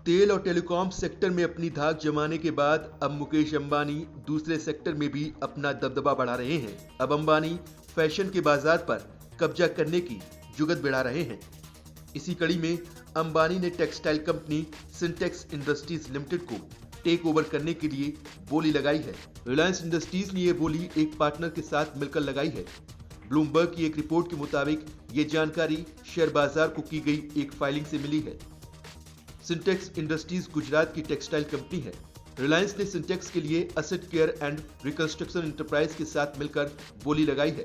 तेल और telecom sector में अपनी धाक जमाने के बाद अब मुकेश अंबानी दूसरे सेक्टर में भी अपना दबदबा बढ़ा रहे हैं। अब अंबानी फैशन के बाजार पर कब्जा करने की जुगत बढ़ा रहे हैं। इसी कड़ी में अंबानी ने textile company Sintex industries limited को टेक ओवर करने के लिए बोली लगाई है। रिलायंस इंडस्ट्रीज ने यह बोली एक पार्टनर के साथ मिलकर लगाई है। ब्लूमबर्ग की एक रिपोर्ट के मुताबिक ये जानकारी शेयर बाजार को की गई एक फाइलिंग से मिली है। सिंटेक्स इंडस्ट्रीज गुजरात की टेक्सटाइल कंपनी है। रिलायंस ने सिंटेक्स के लिए asset care and reconstruction enterprise के साथ मिलकर बोली लगाई है।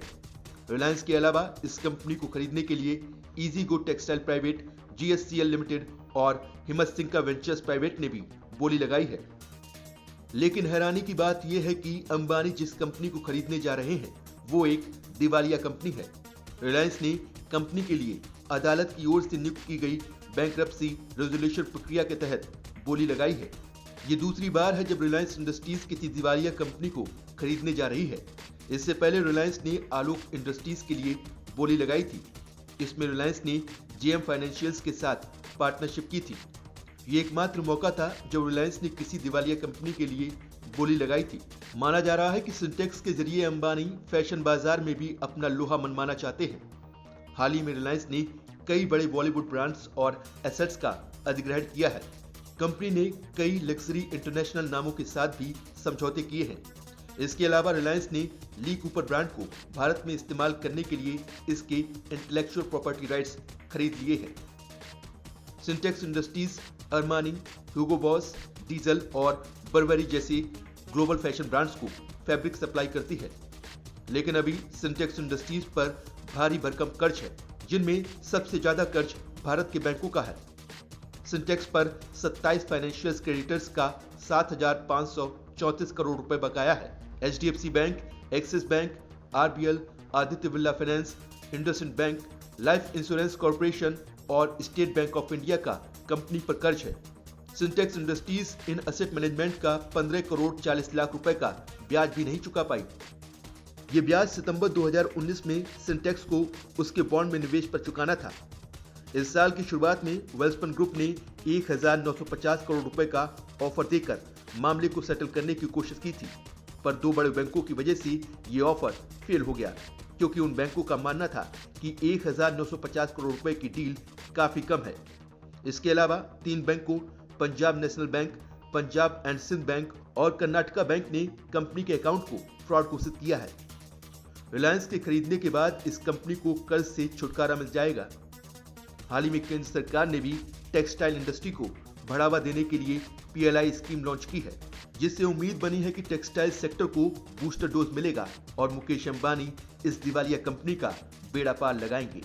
रिलायंस के अलावा इस कंपनी को खरीदने के लिए easy go textile private, GSCL limited और हिम्मत सिंह का वेंचर्स प्राइवेट ने भी बोली लगाई है। लेकिन हैरानी की बात यह है कि अंबानी जिस कंपनी को खरीदने जा रहे हैं वो एक दिवालिया कंपनी है। रिलायंस ने कंपनी के लिए अदालत की ओर से नियुक्त की गई बैंकरप्सी रेजोल्यूशन प्रक्रिया के तहत बोली लगाई है। ये दूसरी बार है जब रिलायंस इंडस्ट्रीज किसी दिवालिया कंपनी को खरीदने जा रही है। इससे पहले रिलायंस ने आलोक इंडस्ट्रीज के लिए बोली लगाई थी। इसमें रिलायंस ने जेएम फाइनेंशियल्स के साथ पार्टनरशिप की थी। ये एकमात्र मौका था जब रिलायंस ने किसी दिवालिया कंपनी के लिए बोली लगाई थी। माना जा रहा है कि सिंटेक्स के जरिए अंबानी फैशन बाजार में भी अपना लोहा मनवाना चाहते हैं। हाल ही में रिलायंस ने कई बड़े बॉलीवुड ब्रांड्स और एसेट्स का अधिग्रहण किया है। कंपनी ने कई लग्जरी इंटरनेशनल नामों के साथ भी समझौते किए हैं। इसके अलावा रिलायंस ने ली कूपर ब्रांड को भारत में इस्तेमाल करने के लिए इसके इंटेलेक्चुअल प्रॉपर्टी राइट्स खरीद लिए हैं। सिंटेक्स इंडस्ट्रीज अरमानी, ह्यूगो बॉस, डीजल और बर्बरी जैसे ग्लोबल फैशन ब्रांड्स को फैब्रिक सप्लाई करती है। लेकिन अभी सिंटेक्स इंडस्ट्रीज पर भारी भरकम कर्ज है, जिनमें सबसे ज्यादा कर्ज भारत के बैंकों का है। सिंटेक्स पर 27 फाइनेंशियल क्रेडिटर्स का 7,534 करोड़ रुपए बकाया है। HDFC bank, Axis bank, RBL, Aditya Birla finance, IndusInd bank, life insurance corporation और स्टेट बैंक ऑफ इंडिया का कंपनी पर कर्ज है। सिंटेक्स इंडस्ट्रीज इन एसेट मैनेजमेंट का 15 करोड़ 40 लाख रुपए का ब्याज भी नहीं चुका पाई। ये ब्याज सितंबर 2019 में सिंटेक्स को उसके बॉन्ड में निवेश पर चुकाना था। इस साल की शुरुआत में वेल्सपन ग्रुप ने 1,950 करोड़ रुपए का ऑफर देकर मामले को सेटल करने की कोशिश की थी, पर दो बड़े बैंकों की वजह से ये ऑफर फेल हो गया, क्योंकि उन बैंकों का मानना था कि 1,950 करोड़ रुपए की डील काफी कम है। इसके अलावा तीन बैंकों Punjab national bank, Punjab and Sindh bank और कर्नाटका बैंक ने कंपनी के अकाउंट को फ्रॉड घोषित किया है। रिलायंस के खरीदने के बाद इस कंपनी को कर्ज से छुटकारा मिल जाएगा। हाल ही में केंद्र सरकार ने भी टेक्सटाइल इंडस्ट्री को बढ़ावा देने के लिए पीएलआई स्कीम लॉन्च की है, जिससे उम्मीद बनी है कि टेक्सटाइल सेक्टर को बूस्टर डोज मिलेगा और मुकेश अंबानी इस दिवालिया कंपनी का बेड़ा पार लगाएंगे।